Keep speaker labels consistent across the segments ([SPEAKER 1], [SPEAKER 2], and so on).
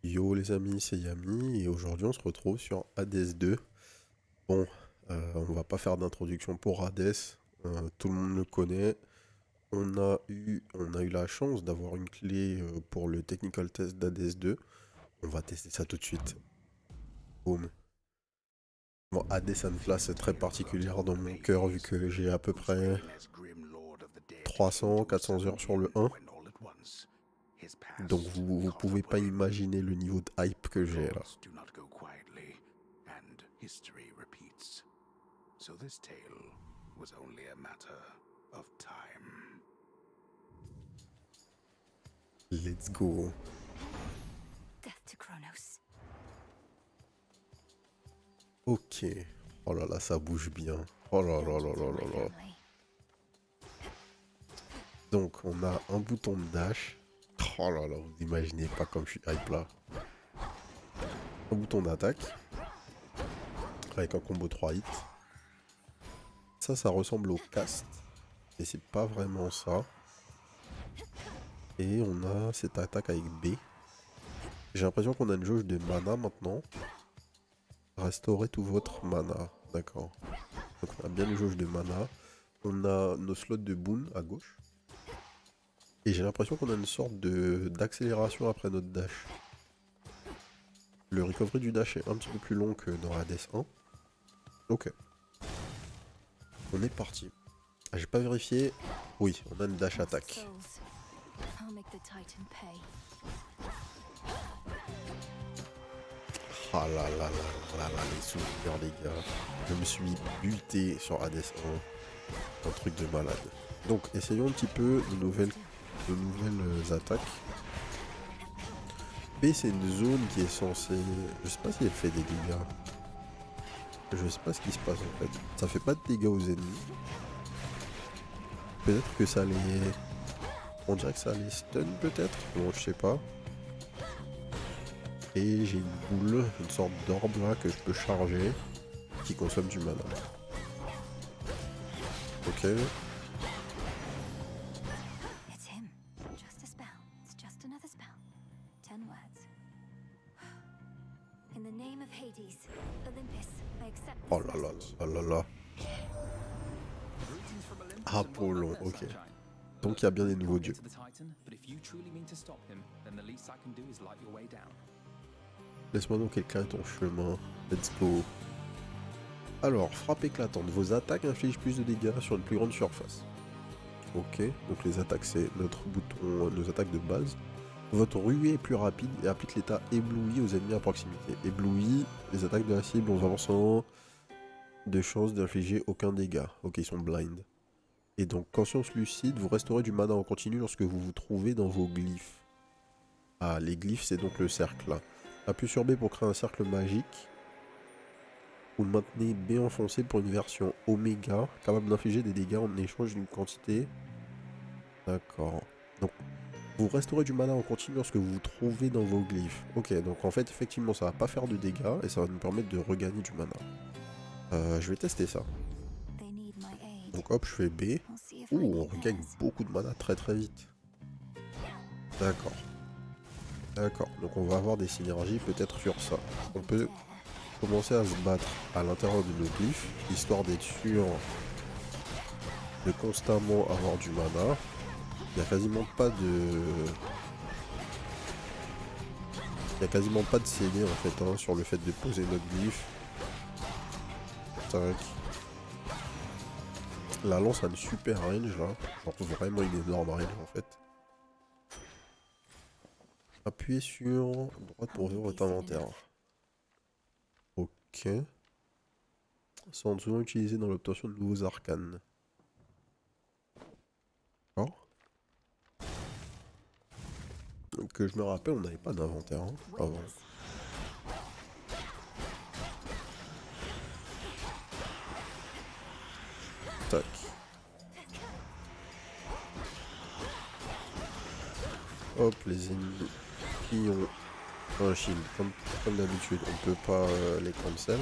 [SPEAKER 1] Yo les amis, c'est Yami et aujourd'hui on se retrouve sur Hades 2. Bon, on va pas faire d'introduction pour Hades, tout le monde le connaît. On a eu la chance d'avoir une clé pour le technical test d'Hades 2. On va tester ça tout de suite. Boum. Bon, Hades a une place très particulière dans mon cœur vu que j'ai à peu près 300-400 heures sur le 1. Donc vous pouvez pas imaginer le niveau de hype que j'ai là.
[SPEAKER 2] So this tale was only a matter of time.
[SPEAKER 1] Let's go.
[SPEAKER 3] Death to Kronos.
[SPEAKER 1] Ok. Oh là là, ça bouge bien. Oh là là là là là là. Donc, on a un bouton de dash. Oh là là, vous imaginez pas comme je suis hype là. Un bouton d'attaque. Avec un combo 3 hits. Ça ressemble au cast. Mais c'est pas vraiment ça. Et on a cette attaque avec B. J'ai l'impression qu'on a une jauge de mana maintenant. Restaurer tout votre mana. D'accord. Donc on a bien une jauge de mana. On a nos slots de boon à gauche. Et j'ai l'impression qu'on a une sorte d'accélération après notre dash. Le recovery du dash est un petit peu plus long que dans Hades 1. Ok. On est parti. Ah, j'ai pas vérifié. Oui, on a une dash attaque. Ah là là là là là, les souvenirs les gars. Je me suis buté sur Hades 1. Un truc de malade. Donc essayons un petit peu de nouvelles attaques. B, c'est une zone qui est censée... Je sais pas si elle fait des dégâts. Je sais pas ce qui se passe en fait. Ça fait pas de dégâts aux ennemis. Peut-être que ça les... On dirait que ça les stun peut-être. Bon, je sais pas. Et j'ai une boule, une sorte d'orbe là que je peux charger. Qui consomme du mana. Ok. Oh là là là là là. Apollon, ok. Donc il y a bien des nouveaux dieux. Laisse-moi donc éclairer ton chemin. Let's go. Alors, frappe éclatante. Vos attaques infligent plus de dégâts sur une plus grande surface. Ok, donc les attaques c'est notre bouton, nos attaques de base. Votre ruée est plus rapide et applique l'état ébloui aux ennemis à proximité. Ébloui, les attaques de la cible ont 20% de chance d'infliger aucun dégât. Ok, ils sont blind. Et donc, conscience lucide, vous restaurez du mana en continu lorsque vous vous trouvez dans vos glyphes. Ah, les glyphes, c'est donc le cercle là. Appuyez sur B pour créer un cercle magique. Vous maintenez B enfoncé pour une version Oméga, capable d'infliger des dégâts en échange d'une quantité. D'accord. Donc, vous restaurez du mana en continu lorsque vous vous trouvez dans vos glyphes. Ok, donc en fait, effectivement, ça va pas faire de dégâts et ça va nous permettre de regagner du mana. Je vais tester ça. Donc hop, je fais B. Ouh, on regagne beaucoup de mana très très vite. D'accord. D'accord, donc on va avoir des synergies peut-être sur ça. On peut commencer à se battre à l'intérieur de nos glyphes, histoire d'être sûr de constamment avoir du mana. Il n'y a quasiment pas de... Il n'y a quasiment pas de CD en fait hein, sur le fait de poser notre glyphe. Tac. La lance a une super range là, genre vraiment une énorme range en fait. Appuyez sur droite pour ouvrir votre inventaire. Ok. Sont souvent utilisés dans l'obtention de nouveaux arcanes. D'accord. Que je me rappelle, on n'avait pas d'inventaire hein, avant. Tac. Hop, les ennemis qui ont un shield. Comme d'habitude, on peut pas les cancel.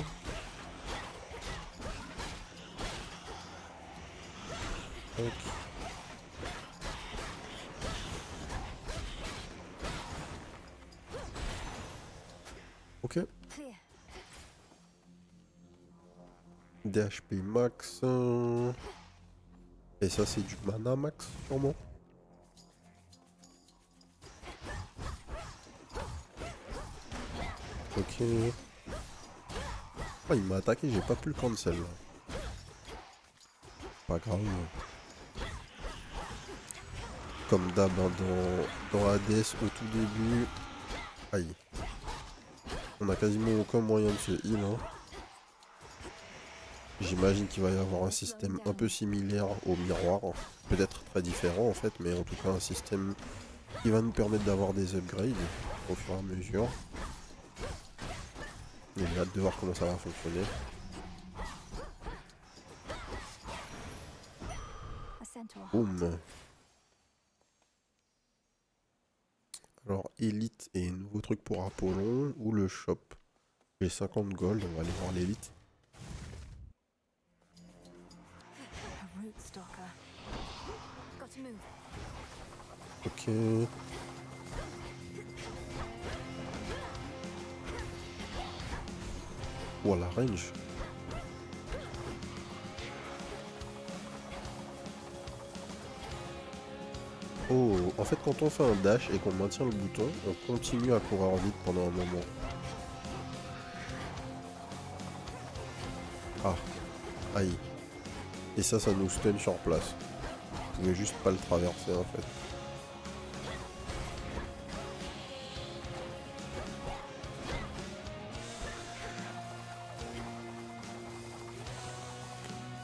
[SPEAKER 1] Tac. Ok.
[SPEAKER 3] Clear.
[SPEAKER 1] DHP max. Et ça c'est du mana max sûrement. Ok. Ah, il m'a attaqué, j'ai pas pu le cancel là. Pas grave. Comme d'hab hein, dans Hades au tout début. Aïe. On a quasiment aucun moyen de se heal. Hein. J'imagine qu'il va y avoir un système un peu similaire au miroir. Peut-être très différent en fait, mais en tout cas un système qui va nous permettre d'avoir des upgrades au fur et à mesure. J'ai hâte de voir comment ça va fonctionner. Boum. Alors, Elite et nouveau truc pour Apollon ou le shop. J'ai 50 gold, on va aller voir l'élite. Ok. Oh la range. Oh, en fait quand on fait un dash et qu'on maintient le bouton, on continue à courir vite pendant un moment. Ah, aïe. Et ça nous stun sur place. Vous pouvez juste pas le traverser en fait.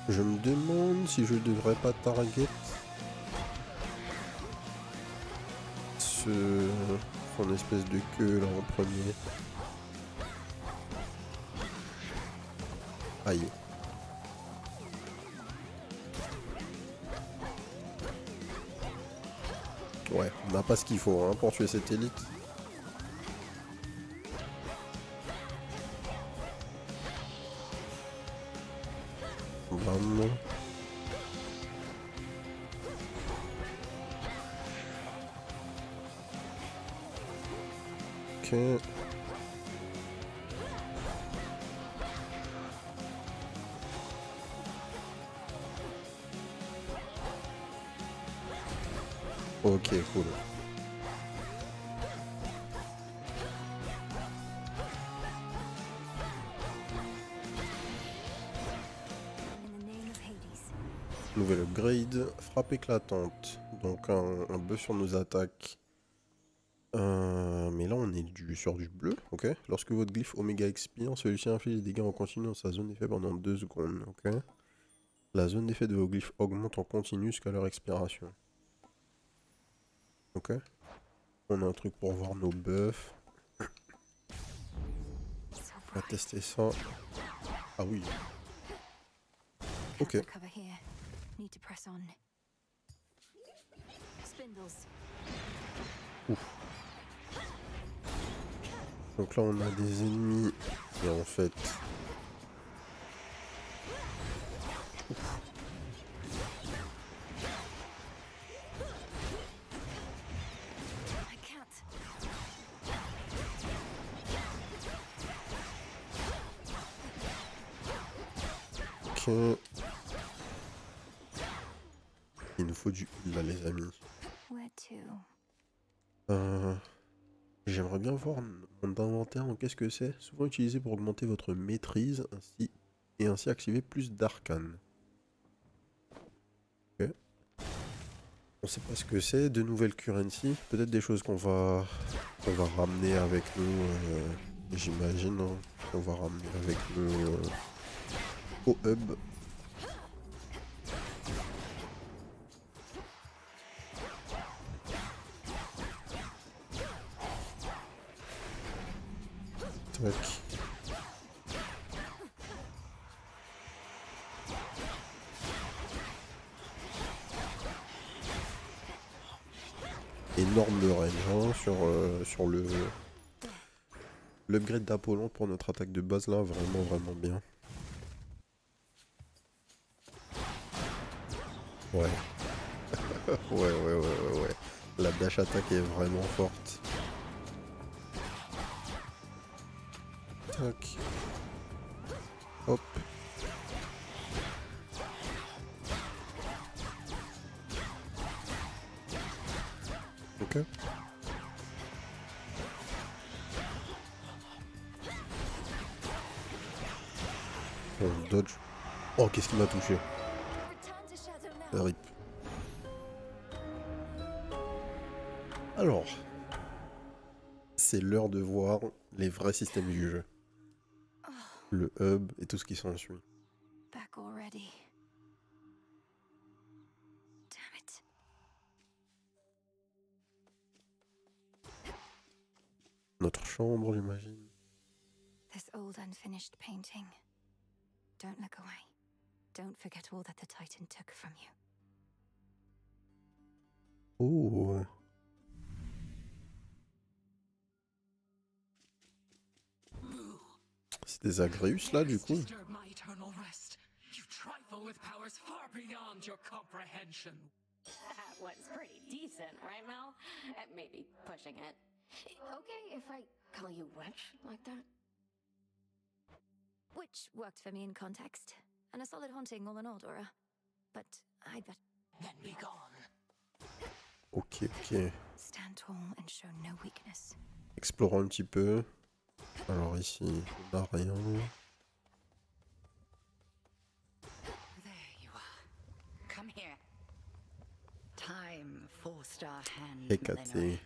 [SPEAKER 1] Je me demande si je devrais pas target son espèce de queue là en premier. Aïe. Ouais, on n'a pas ce qu'il faut hein, pour tuer cette élite. Bam. Ok. Ok, cool. Nouvel upgrade, frappe éclatante. Donc un buff sur nos attaques. Mais là on est sur du bleu, ok. Lorsque votre glyphe Oméga expire, celui-ci inflige des dégâts en continu dans sa zone d'effet pendant 2 secondes, ok. La zone d'effet de vos glyphes augmente en continu jusqu'à leur expiration. Ok. On a un truc pour voir nos buffs. On va tester ça. Ah oui. Ok. Ouf. Donc là on a des ennemis et en fait... Ouf. Ok. Il nous faut du là les amis. J'aimerais bien voir mon inventaire, donc qu'est-ce que c'est? Souvent utilisé pour augmenter votre maîtrise ainsi activer plus d'arcanes. Ok. On sait pas ce que c'est, de nouvelles currency, peut-être des choses qu'on va ramener avec nous, j'imagine, hein, qu'on va ramener avec nous au hub. Tac. Énorme de range hein, sur l'upgrade d'Apollon pour notre attaque de base là, vraiment bien. Ouais. ouais. La dash attaque est vraiment forte. Tac. Hop. Ok. On dodge. Oh, qu'est-ce qui m'a touché?
[SPEAKER 3] Return to Shadow now.
[SPEAKER 1] RIP. Alors, c'est l'heure de voir les vrais systèmes du jeu. Le hub et tout ce qui s'ensuit.
[SPEAKER 3] Back already. Damn it.
[SPEAKER 1] Notre chambre, j'imagine.
[SPEAKER 3] This old unfinished painting. Don't look away. Don't forget all that the Titan took from you.
[SPEAKER 1] Oh. C'est des Agrius là du coup.
[SPEAKER 4] Disturb my eternal rest. You trifle with powers far beyond your comprehension.
[SPEAKER 5] That was pretty decent, right, Mel? Maybe pushing it. Okay if I call you witch like that?
[SPEAKER 3] Which worked for me in context. And a solid haunting all in all, Dora. But I bet
[SPEAKER 4] Then be gone.
[SPEAKER 1] Ok, ok.
[SPEAKER 3] stand tall and show no weakness.
[SPEAKER 1] Explorons un petit peu. Alors ici, on n'a rien.
[SPEAKER 5] There you are. Come here. Time forced our hand,
[SPEAKER 1] Hécaté.
[SPEAKER 5] Lenore.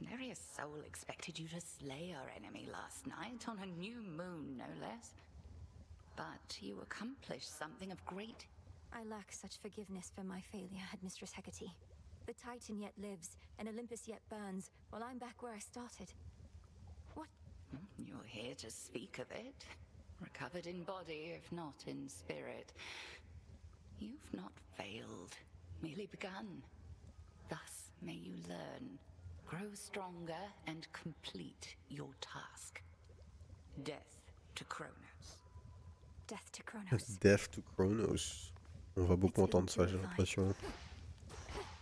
[SPEAKER 5] Neria's soul expected you to slay our enemy last night on a new moon, no less. But you accomplished something of great.
[SPEAKER 3] I lack such forgiveness for my failure, Headmistress Hecate. The Titan yet lives, and Olympus yet burns, while I'm back where I started. What?
[SPEAKER 5] You're here to speak of it. Recovered in body, if not in spirit. You've not failed, merely begun. Thus may you learn, grow stronger, and complete your task. Death to Kronos.
[SPEAKER 3] Death to Kronos.
[SPEAKER 1] Death to Kronos. On va beaucoup entendre ça, j'ai l'impression.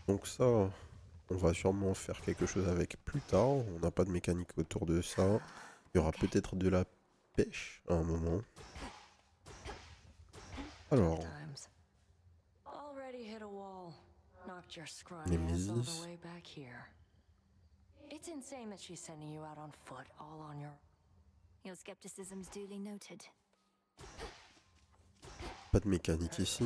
[SPEAKER 1] Donc ça, on va sûrement faire quelque chose avec plus tard. On n'a pas de mécanique autour de ça. Il y aura peut-être de la pêche à un moment. Alors,
[SPEAKER 4] Times. Already hit a wall. Knocked your scrawny
[SPEAKER 1] Nemesis.
[SPEAKER 4] ass all the way back here. It's insane that she's sending you out on foot, all on your...
[SPEAKER 3] Your skepticism's duly noted.
[SPEAKER 1] pas de mécanique ici.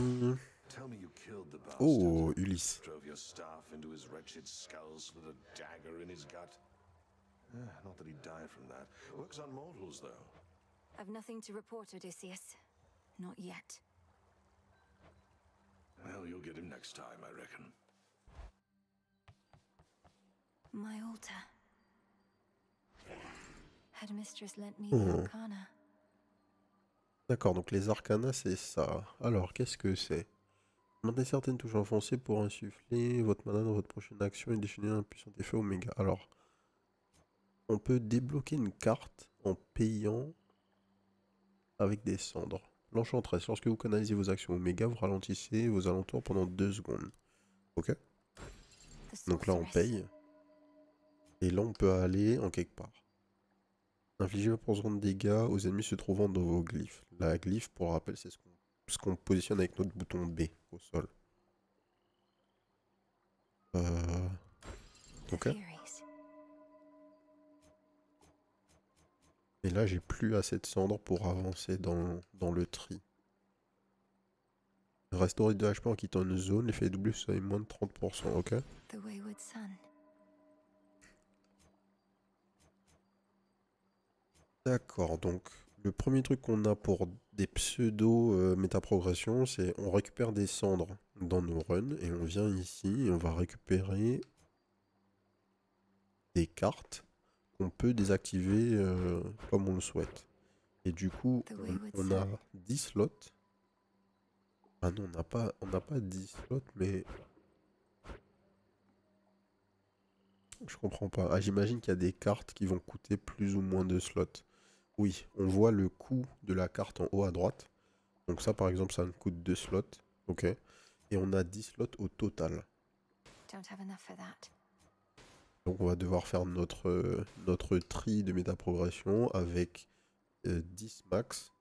[SPEAKER 2] Tell me you killed the bastard.
[SPEAKER 1] Oh, Ulysse.
[SPEAKER 2] Drove your staff into his wretched skull, slid a dagger in his gut. Not that he'd die from that. Works on mortals, though.
[SPEAKER 3] I've nothing to report, Odysseus. Not yet.
[SPEAKER 2] Well, you'll get him next time, I reckon.
[SPEAKER 3] My altar. Headmistress lent me the arcana.
[SPEAKER 1] D'accord, donc les arcanas, c'est ça. Alors, qu'est-ce que c'est? Maintenez certaines touches enfoncées pour insuffler votre mana dans votre prochaine action et déchaîner un puissant effet Oméga. Alors, on peut débloquer une carte en payant avec des cendres. L'enchantresse, lorsque vous canalisez vos actions Oméga, vous ralentissez vos alentours pendant 2 secondes. Ok?
[SPEAKER 3] The
[SPEAKER 1] Donc là, on
[SPEAKER 3] sorceress.
[SPEAKER 1] paye. Et là, on peut aller en quelque part. Infligez 20% de dégâts aux ennemis se trouvant dans vos glyphes. La glyphe, pour rappel, c'est ce qu'on positionne avec notre bouton B au sol.
[SPEAKER 3] The
[SPEAKER 1] Ok.
[SPEAKER 3] theories.
[SPEAKER 1] Et là, j'ai plus assez de cendres pour avancer dans le tri. Restaurer 2 HP en quittant une zone, l'effet doublé soit moins de 30%, ok?
[SPEAKER 3] The wayward son.
[SPEAKER 1] D'accord, donc le premier truc qu'on a pour des pseudo métaprogressions, c'est on récupère des cendres dans nos runs et on vient ici et on va récupérer des cartes qu'on peut désactiver comme on le souhaite. Et du coup, on a 10 slots. Ah non, on n'a pas 10 slots, mais... Je comprends pas. Ah, j'imagine qu'il y a des cartes qui vont coûter plus ou moins de slots. Oui, on voit le coût de la carte en haut à droite. Donc ça, par exemple, ça me coûte 2 slots. Ok. Et on a 10 slots au total.
[SPEAKER 3] Don't have enough for that.
[SPEAKER 1] Donc on va devoir faire notre tri de métaprogression avec 10 max.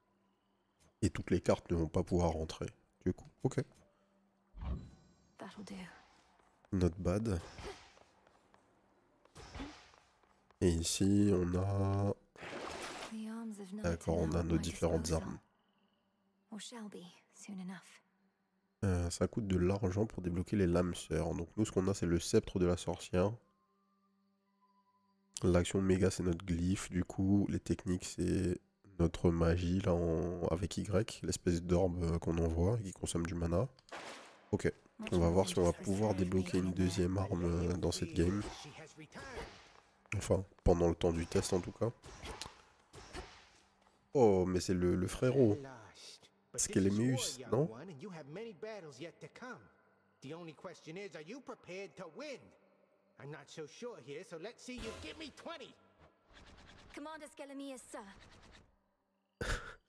[SPEAKER 1] Et toutes les cartes ne vont pas pouvoir rentrer. Du coup, ok.
[SPEAKER 3] That'll do.
[SPEAKER 1] Not bad. Et ici, on a...
[SPEAKER 3] The arms of
[SPEAKER 1] D'accord, on a nos différentes armes.
[SPEAKER 3] Or shall be soon enough.
[SPEAKER 1] Ça coûte de l'argent pour débloquer les lames sœurs. Donc nous, ce qu'on a, c'est le sceptre de la sorcière. L'action méga, c'est notre glyphe. Du coup, les techniques, c'est notre magie, là, avec Y, l'espèce d'orbe qu'on envoie, qui consomme du mana. Ok, on va voir si on va pouvoir débloquer une deuxième arme dans cette game. Enfin, pendant le temps du test, en tout cas. Oh, mais c'est le frérot. Skelemius, non?
[SPEAKER 6] The only question is, are you prepared to win? I'm not so sure here, so let's see you give me 20.
[SPEAKER 3] Commander Skelemius, sir.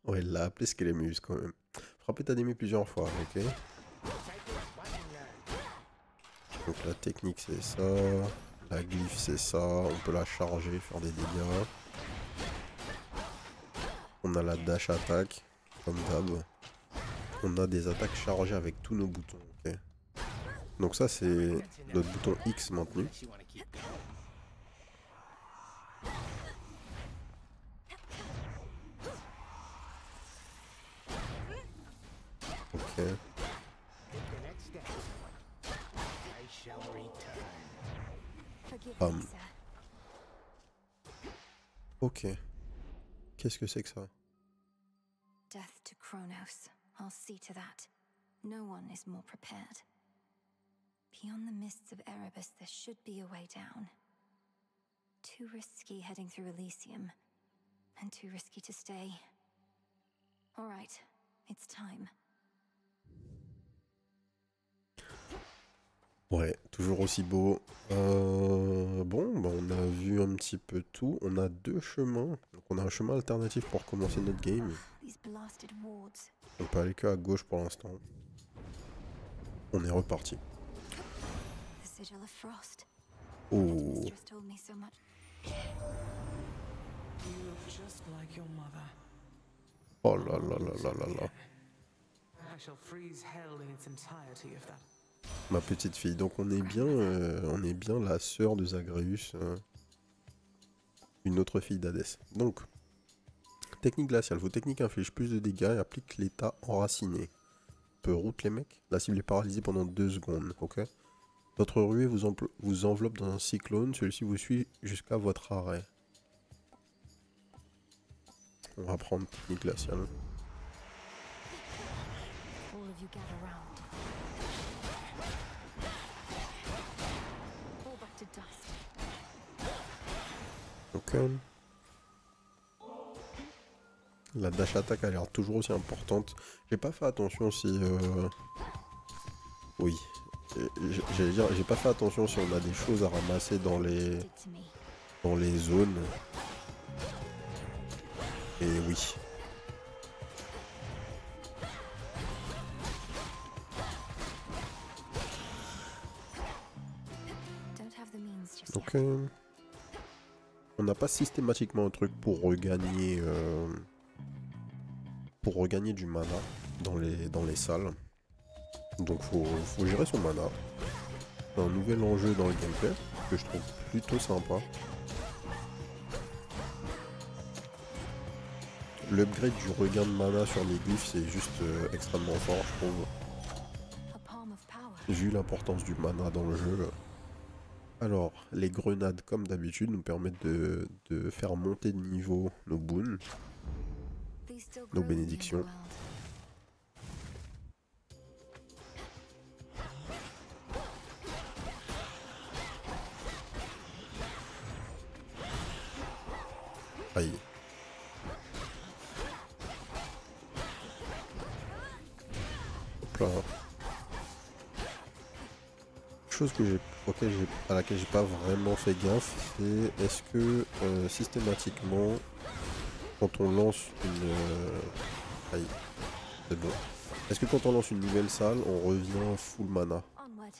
[SPEAKER 1] Ouais, il l'a appelé Skelemius quand même. Frappez ta demi plusieurs fois, ok? Donc la technique c'est ça, la glyphe c'est ça, on peut la charger, faire des dégâts. On a la dash attaque, comme d'hab. On a des attaques chargées avec tous nos boutons, ok? Donc ça c'est notre bouton X maintenu. Ok.
[SPEAKER 3] Forgive me, sir.
[SPEAKER 1] Ok. Qu'est-ce que c'est que ça?
[SPEAKER 3] Death to Kronos. I'll see to that. No one is more prepared. Beyond the mists of Erebus, there should be a way down. Too risky heading through Elysium, and too risky to stay. All right, it's time.
[SPEAKER 1] Ouais, toujours aussi beau. Bon, bah on a vu un petit peu tout. On a deux chemins. Donc on a un chemin alternatif pour commencer notre game.
[SPEAKER 3] These blasted wards.
[SPEAKER 1] On peut aller que à gauche pour l'instant. On est reparti.
[SPEAKER 3] The sigil of frost.
[SPEAKER 1] Oh,
[SPEAKER 3] Mistress told me so much.
[SPEAKER 7] You look just like your mother.
[SPEAKER 1] oh là là là là là là.
[SPEAKER 7] I shall freeze hell in its entirety if that.
[SPEAKER 1] Ma petite fille. Donc on est bien la sœur de Zagreus. Une autre fille d'Hadès. Donc, technique glaciale. Vos techniques infligent plus de dégâts et appliquent l'état enraciné. Peut route les mecs. La cible est paralysée pendant 2 secondes. Ok. Votre ruée vous enveloppe dans un cyclone. Celui-ci vous suit jusqu'à votre arrêt. On va prendre technique glaciale.
[SPEAKER 3] All of you gather round. Fall back to dust.
[SPEAKER 1] Ok. La dash attack a l'air toujours aussi importante. J'ai pas fait attention si... Oui. J'allais dire, j'ai pas fait attention si on a des choses à ramasser dans les
[SPEAKER 3] Did to me.
[SPEAKER 1] zones. Et oui.
[SPEAKER 3] Don't have the means just
[SPEAKER 1] Donc,
[SPEAKER 3] yet.
[SPEAKER 1] on n'a pas systématiquement un truc pour regagner du mana dans les salles. Donc faut gérer son mana. C'est un nouvel enjeu dans le gameplay que je trouve plutôt sympa. L'upgrade du regain de mana sur les glyphes c'est juste extrêmement fort je trouve.
[SPEAKER 3] A palm of power.
[SPEAKER 1] Vu l'importance du mana dans le jeu. Alors, les grenades, comme d'habitude, nous permettent de faire monter de niveau nos boons.
[SPEAKER 3] These still
[SPEAKER 1] Nos
[SPEAKER 3] grow in the
[SPEAKER 1] bénédictions.
[SPEAKER 3] underworld.
[SPEAKER 1] Aïe. Hop là. Chose à laquelle j'ai pas vraiment fait gaffe, c'est est-ce que systématiquement, quand on lance une... aïe, c'est bon. Est-ce que quand on lance une nouvelle salle, on revient full mana?
[SPEAKER 3] Onward.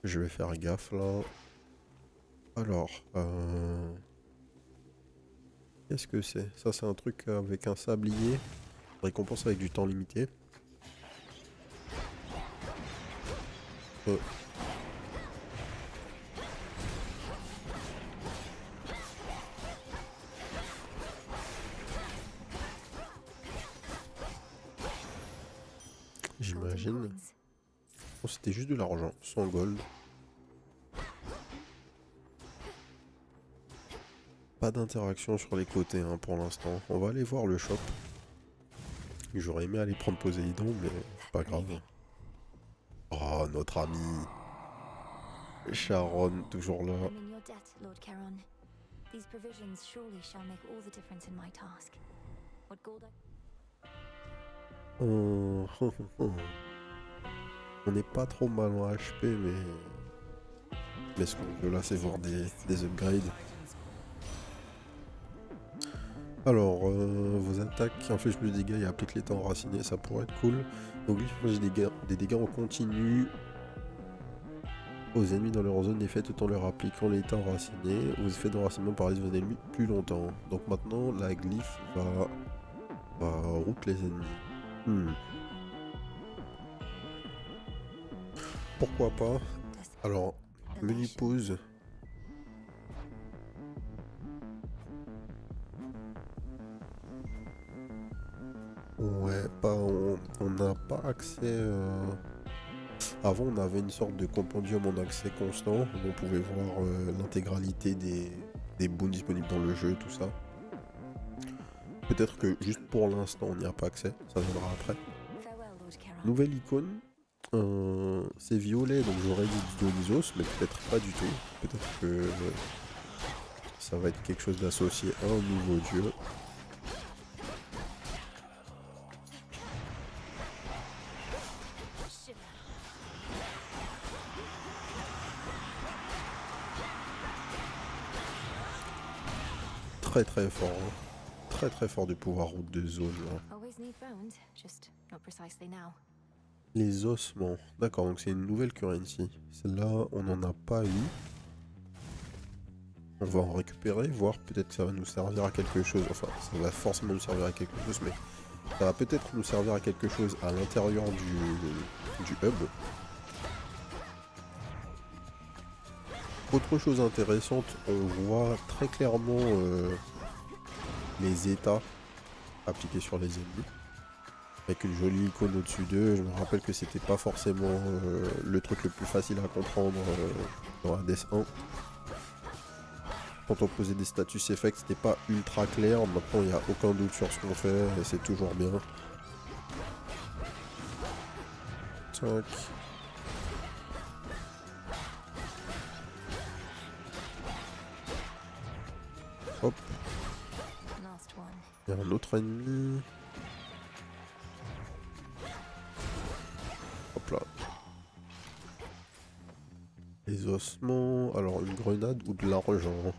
[SPEAKER 1] Je vais faire gaffe là. Alors, Qu'est-ce que c'est? Ça, c'est un truc avec un sablier. Récompense avec du temps limité. J'imagine. Oh, c'était juste de l'argent, 100 gold. Pas d'interaction sur les côtés hein, pour l'instant. On va aller voir le shop. J'aurais aimé aller prendre Poséidon, mais pas grave. Oh, notre ami Charon, toujours là. On n'est pas trop mal en HP, mais ce qu'on veut là, c'est voir des upgrades. Alors, vos attaques qui infligent plus de dégâts et appliquent l'état enraciné, ça pourrait être cool. Donc, inflige des dégâts en continu aux ennemis dans leur zone d'effet tout en leur appliquant l'état enraciné. Vos effets d'enracinement paralysent vos ennemis plus longtemps. Donc maintenant, la glyphe va route les ennemis. Pourquoi pas? Alors, menu pause. Ouais, on n'a pas accès... Avant, on avait une sorte de compendium en accès constant, où on pouvait voir l'intégralité des boons disponibles dans le jeu, tout ça. Peut-être que juste pour l'instant, on n'y a pas accès, ça viendra après. Nouvelle icône, c'est violet, donc j'aurais dit Dionysos, mais peut-être pas du tout. Peut-être que ça va être quelque chose d'associé à un nouveau dieu. Très très fort, hein. Très fort du pouvoir route de zone là. Les ossements, d'accord, donc c'est une nouvelle currency. Celle-là, on n'en a pas eu. On va en récupérer, voir peut-être que ça va nous servir à quelque chose. Enfin, ça va forcément nous servir à quelque chose, mais ça va peut-être nous servir à quelque chose à l'intérieur du hub. Autre chose intéressante, on voit très clairement les états appliqués sur les ennemis. Avec une jolie icône au-dessus d'eux. Je me rappelle que c'était pas forcément le truc le plus facile à comprendre dans Hades 1. Quand on posait des status effects, c'était pas ultra clair. Maintenant, il n'y a aucun doute sur ce qu'on fait et c'est toujours bien. Tac. Hop. Il y a un autre ennemi. Hop là. Les ossements. Alors une grenade ou de l'argent.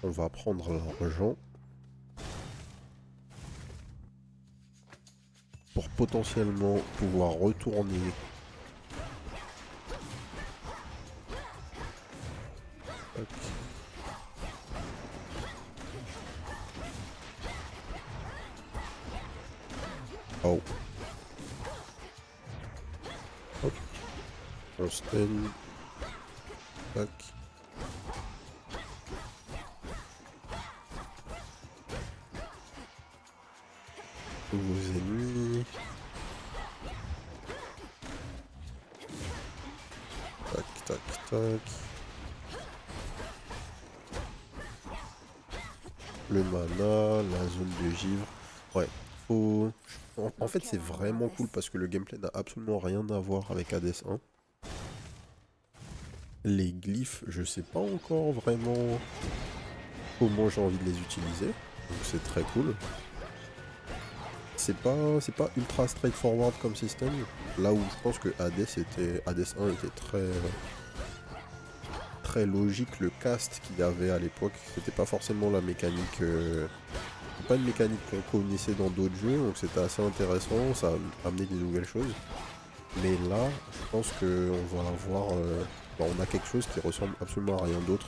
[SPEAKER 1] On va prendre l'argent. Pour potentiellement pouvoir retourner. Tac. Oh. Hop. On stun. Tac. Nouveaux ennemis. Tac, tac, tac. Le mana, la zone de givre. Ouais, faut... En fait, c'est vraiment cool parce que le gameplay n'a absolument rien à voir avec Hades 1. Les glyphes, je sais pas encore vraiment comment j'ai envie de les utiliser. Donc c'est très cool. C'est pas ultra straightforward comme système. Là où je pense que Hades 1 était très logique. Le cast qu'il y avait à l'époque, c'était pas forcément la mécanique... pas une mécanique qu'on connaissait dans d'autres jeux, donc c'était assez intéressant, ça a amené des nouvelles choses. Mais là, je pense qu'on va avoir... on a quelque chose qui ressemble absolument à rien d'autre.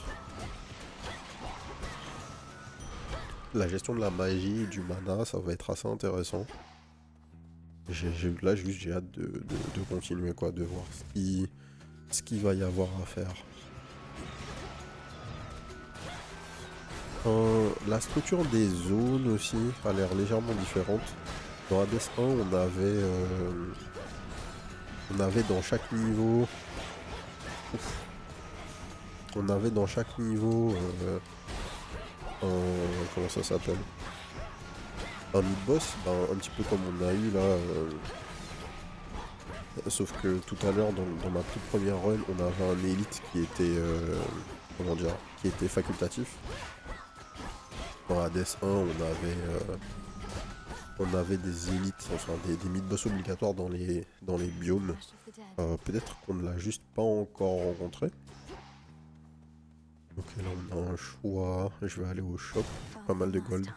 [SPEAKER 1] La gestion de la magie et du mana, ça va être assez intéressant. Là, juste, j'ai hâte de continuer, quoi, de voir ce qu'il va y avoir à faire. La structure des zones aussi a l'air légèrement différente. Dans Hades 1, on avait dans chaque niveau... On avait dans chaque niveau... comment ça s'appelle? Un mid-boss, un petit peu comme on a eu là. Sauf que tout à l'heure, dans ma toute première run, on avait un élite qui était... comment dire? Qui était facultatif. Dans Hades 1, on avait des élites, enfin des mid-boss obligatoires dans les biomes. Peut-être qu'on ne l'a juste pas encore rencontré. Ok, là on a un choix. Je vais aller au shop. Pas mal de gold.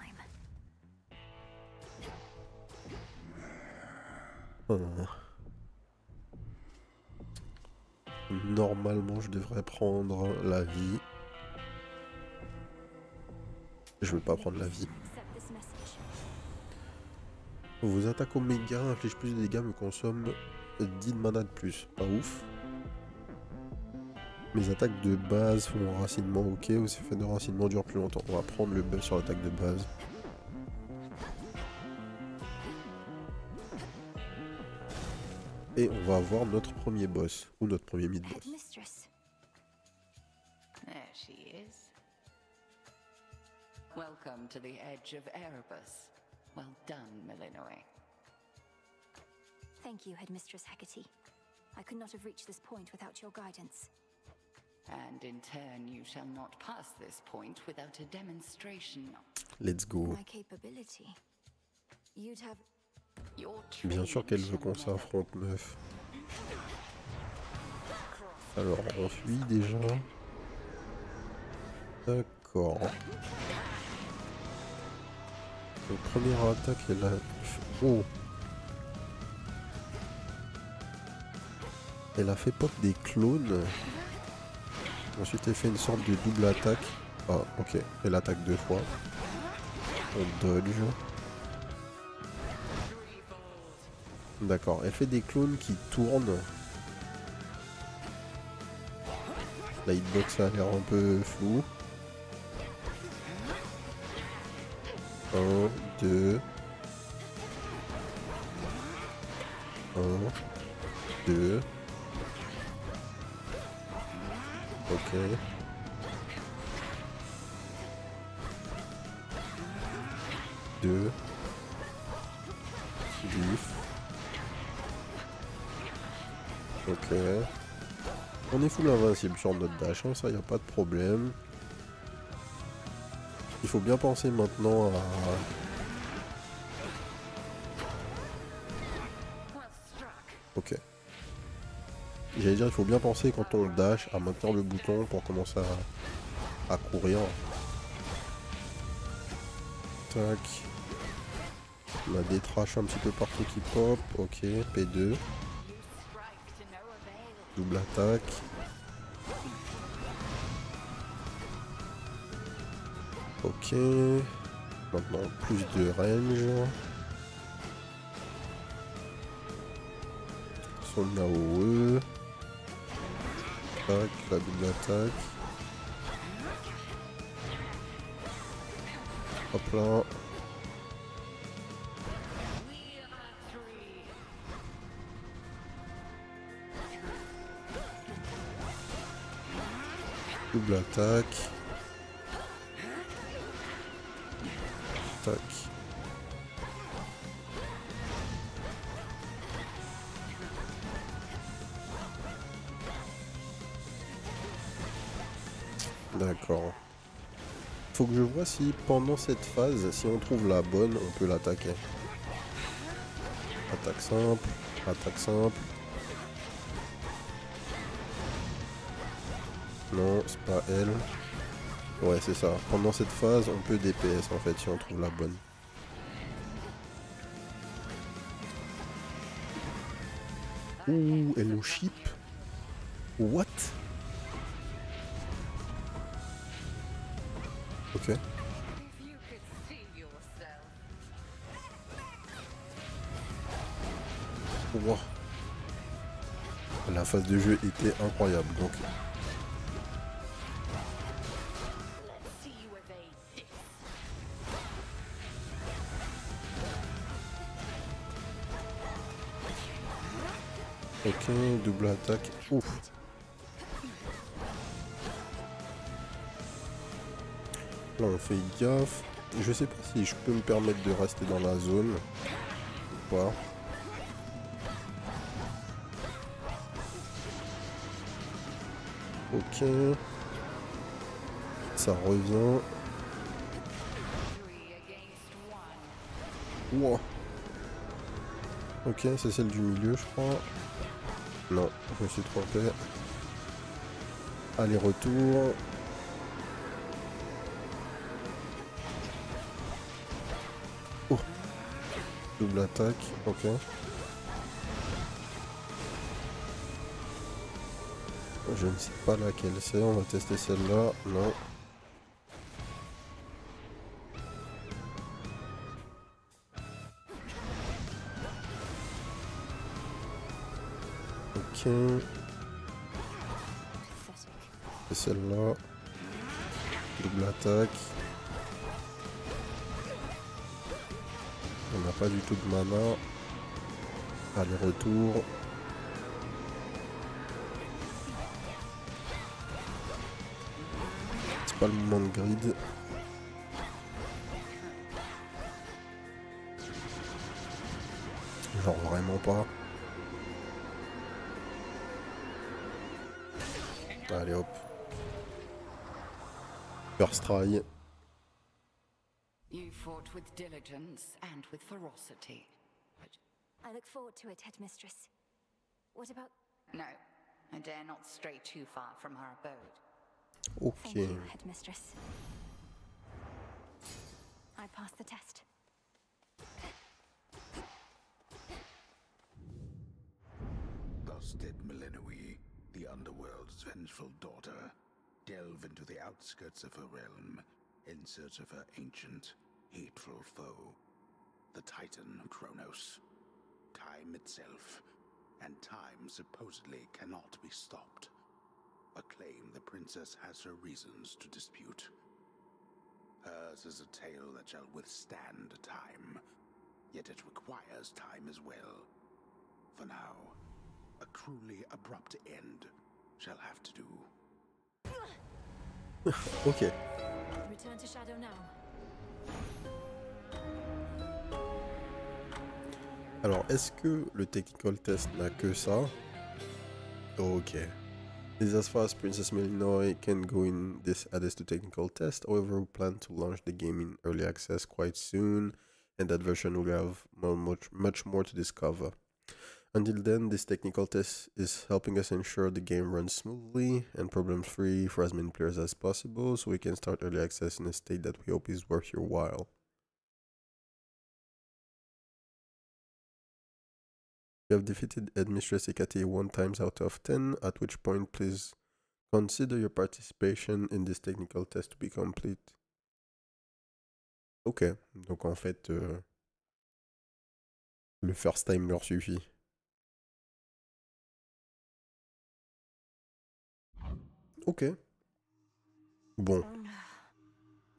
[SPEAKER 1] Normalement, je devrais prendre la vie. Je veux pas prendre la vie. Vos attaques Oméga infligent plus de dégâts mais consomment 10 de mana de plus. Pas ouf. Mes attaques de base font enracinement, ok. Vos effets de racinement durent plus longtemps. On va prendre le buff sur l'attaque de base. Et on va avoir notre premier boss. Ou notre premier mid-boss.
[SPEAKER 5] There she is. Welcome to the edge of Erebus. Well done, Melinoe.
[SPEAKER 3] Thank you, Headmistress Hecate. I could not have reached this point without your guidance.
[SPEAKER 5] And in turn, you shall not pass this point without a demonstration.
[SPEAKER 1] Let's go.
[SPEAKER 3] My capability. You'd have...
[SPEAKER 1] Bien sûr qu'elle veut qu'on s'affronte, meuf. Alors, on fuit déjà. D'accord. La première attaque, elle a... Oh! Elle a fait pop des clones. Ensuite, elle fait une sorte de double attaque. Ah, ok. Elle attaque 2 fois. On dodge. D'accord. Elle fait des clones qui tournent. La hitbox a l'air un peu flou. 1, 2. 1, 2. Ok. Deux. Vif. Ok. On est full invincible sur notre dash, hein, ça y a pas de problème. Il faut bien penser maintenant à... Ok. J'allais dire, il faut bien penser quand on dash à maintenir le bouton pour commencer à courir. Tac. On a des trashs un petit peu partout qui pop. Ok, P2. Double attaque. Ok. Maintenant, plus de range. Son AOE. Tac, la double attaque. Hop là. Double attaque. Tac. D'accord. Faut que je vois si pendant cette phase, si on trouve la bonne, on peut l'attaquer. Attaque simple, attaque simple. Non, c'est pas elle. Ouais, c'est ça. Pendant cette phase, on peut DPS en fait, si on trouve la bonne. Ouh, elle nous chip. What? Ok. Wow. La phase de jeu était incroyable, donc
[SPEAKER 5] Let's see you evade this.
[SPEAKER 1] ok, double attaque. Ouf. Là on fait gaffe. Je sais pas si je peux me permettre de rester dans la zone ou pas. Ok. Ça revient.
[SPEAKER 5] 3 against 1.
[SPEAKER 1] Wow. Ok, c'est celle du milieu, je crois. Non, je me suis trompé. Aller-retour. Oh. Double attaque, ok. Je ne sais pas laquelle c'est, on va tester celle-là. Non. Ok. C'est celle-là. Double attaque. On n'a pas du tout de mana. Aller-retour. C'est pas le moment de grid. Genre vraiment pas. Allez hop. First try.
[SPEAKER 5] You fought with diligence and with ferocity. But
[SPEAKER 3] I look forward to it, Headmistress. What about...
[SPEAKER 5] no, I dare not stray too far from our abode.
[SPEAKER 3] Thank
[SPEAKER 1] Ok.
[SPEAKER 3] you, Headmistress. I passed the test.
[SPEAKER 8] Thus did Melenoi, the underworld's vengeful daughter, delve into the outskirts of her realm in search of her ancient, hateful foe, the Titan Kronos. Time itself, and time supposedly cannot be stopped. A claim the princess has her reasons to dispute. Hers is a tale that shall withstand time, yet it requires time as well. For now, a cruelly abrupt end shall have to do.
[SPEAKER 1] Ok.
[SPEAKER 3] Return to Shadow now.
[SPEAKER 1] Alors, est-ce que le technical test n'a que ça? Ok. This is as far as Princess Melenoi can go in this Hades 2 technical test. However, we plan to launch the game in early access quite soon, and that version will have much more to discover. Until then, this technical test is helping us ensure the game runs smoothly and problem-free for as many players as possible, so we can start early access in a state that we hope is worth your while. You have defeated Headmistress Hecate 1 times out of 10, at which point please consider your participation in this technical test to be complete. Ok, donc en fait, le first time leur suffit. Ok. Bon,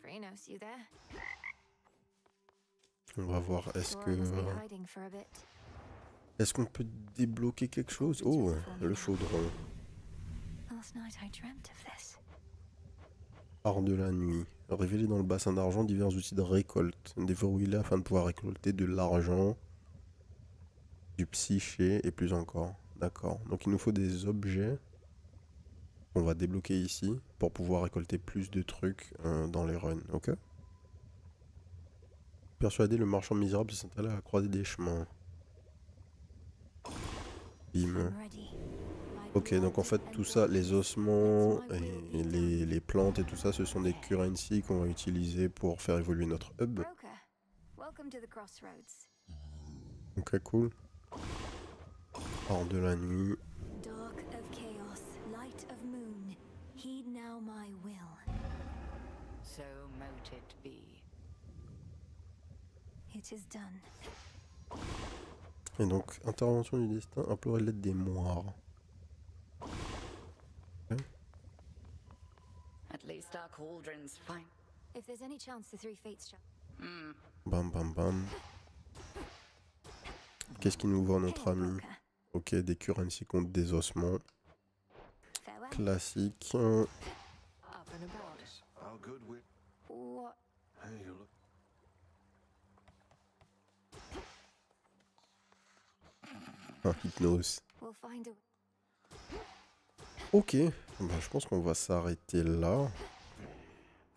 [SPEAKER 3] Krenos, you there?
[SPEAKER 1] on va voir, est-ce
[SPEAKER 3] Sora
[SPEAKER 1] que...
[SPEAKER 3] must be hiding for a bit.
[SPEAKER 1] Est-ce qu'on peut débloquer quelque chose? Oh, le chaudron.
[SPEAKER 3] Last night I dreamt of this.
[SPEAKER 1] Art de la nuit. Révéler dans le bassin d'argent divers outils de récolte. Déverrouiller afin de pouvoir récolter de l'argent, du psyché et plus encore. D'accord. Donc il nous faut des objets qu'on va débloquer ici pour pouvoir récolter plus de trucs dans les runs. Ok. Persuader le marchand misérable de s'installer à la croisée des chemins. Bim.
[SPEAKER 3] I'm ready.
[SPEAKER 1] Ok, donc en fait tout ça, les ossements et les plantes et tout ça, ce sont des currency qu'on va utiliser pour faire évoluer notre hub.
[SPEAKER 3] Broker, welcome to the crossroads.
[SPEAKER 1] Ok, cool. Hors de la nuit.
[SPEAKER 3] Dark of chaos, light of moon, heed now my will.
[SPEAKER 5] So mote it be.
[SPEAKER 3] It is done.
[SPEAKER 1] Et donc, intervention du destin, implorer l'aide des moires.
[SPEAKER 5] At least our cauldron's fine.
[SPEAKER 3] If there's any chance the three fates shall...
[SPEAKER 1] Bam bam bam. Qu'est-ce qu'il nous vend notre ami? Ok, des currency contre des ossements.
[SPEAKER 3] Farewell.
[SPEAKER 1] Classique.
[SPEAKER 4] Up and about.
[SPEAKER 2] How good we...
[SPEAKER 3] What?
[SPEAKER 2] Hey, you look...
[SPEAKER 1] Un hypnose.
[SPEAKER 3] We'll find a...
[SPEAKER 1] Ok, bah, je pense qu'on va s'arrêter là.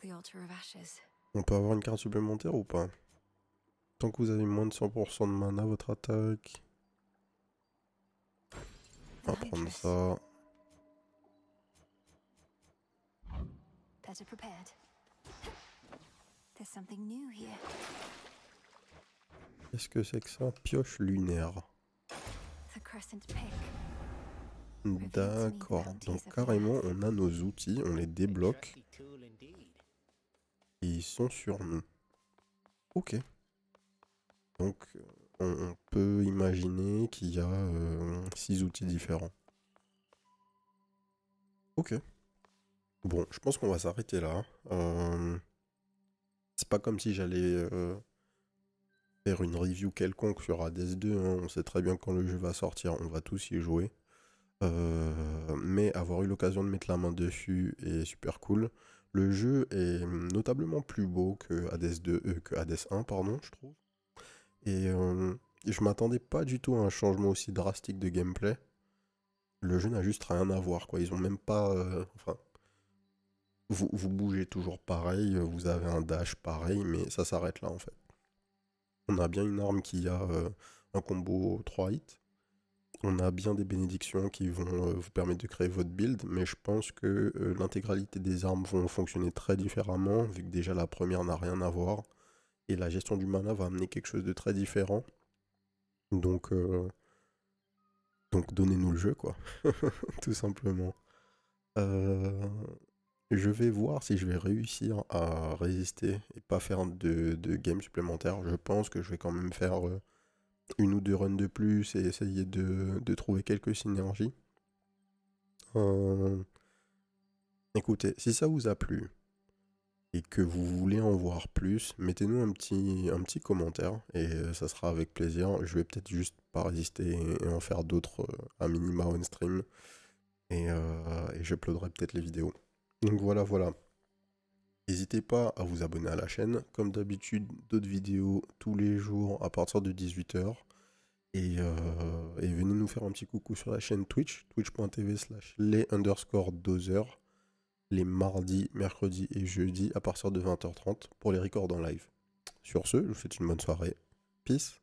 [SPEAKER 3] The altar of ashes.
[SPEAKER 1] On peut avoir une carte supplémentaire ou pas? Tant que vous avez moins de 100% de mana, votre attaque. On va prendre ça.
[SPEAKER 3] Better prepared. There's something new here.
[SPEAKER 1] Qu'est-ce que c'est que ça? Pioche lunaire.
[SPEAKER 3] The crescent pick.
[SPEAKER 1] D'accord, donc carrément on a nos outils, on les débloque et ils sont sur nous. Ok. Donc on peut imaginer qu'il y a 6 outils différents. Ok. Bon, je pense qu'on va s'arrêter là. C'est pas comme si j'allais faire une review quelconque sur Hades 2. Hein. On sait très bien quand le jeu va sortir, on va tous y jouer. Mais avoir eu l'occasion de mettre la main dessus est super cool. Le jeu est notablement plus beau que Hades 2, que Hades 1, pardon, je trouve. Et je m'attendais pas du tout à un changement aussi drastique de gameplay. Le jeu n'a juste rien à voir, quoi. Ils ont même pas... enfin, vous bougez toujours pareil, vous avez un dash pareil, mais ça s'arrête là, en fait. On a bien une arme qui a un combo 3 hits. On a bien des bénédictions qui vont vous permettre de créer votre build, mais je pense que l'intégralité des armes vont fonctionner très différemment, vu que déjà la première n'a rien à voir. Et la gestion du mana va amener quelque chose de très différent. Donc donnez-nous le jeu, quoi. Tout simplement. Je vais voir si je vais réussir à résister et pas faire de game supplémentaire. Je pense que je vais quand même faire... une ou deux runs de plus et essayer de trouver quelques synergies. Écoutez, si ça vous a plu et que vous voulez en voir plus, mettez-nous un petit commentaire et ça sera avec plaisir. Je vais peut-être juste pas résister et en faire d'autres à minima on stream et j'uploaderai peut-être les vidéos. Donc voilà. N'hésitez pas à vous abonner à la chaîne. Comme d'habitude, d'autres vidéos tous les jours à partir de 18 h. Et venez nous faire un petit coucou sur la chaîne Twitch, twitch.tv/les_dozers, les mardis, mercredis et jeudis à partir de 20 h 30 pour les records en live. Sur ce, je vous souhaite une bonne soirée. Peace.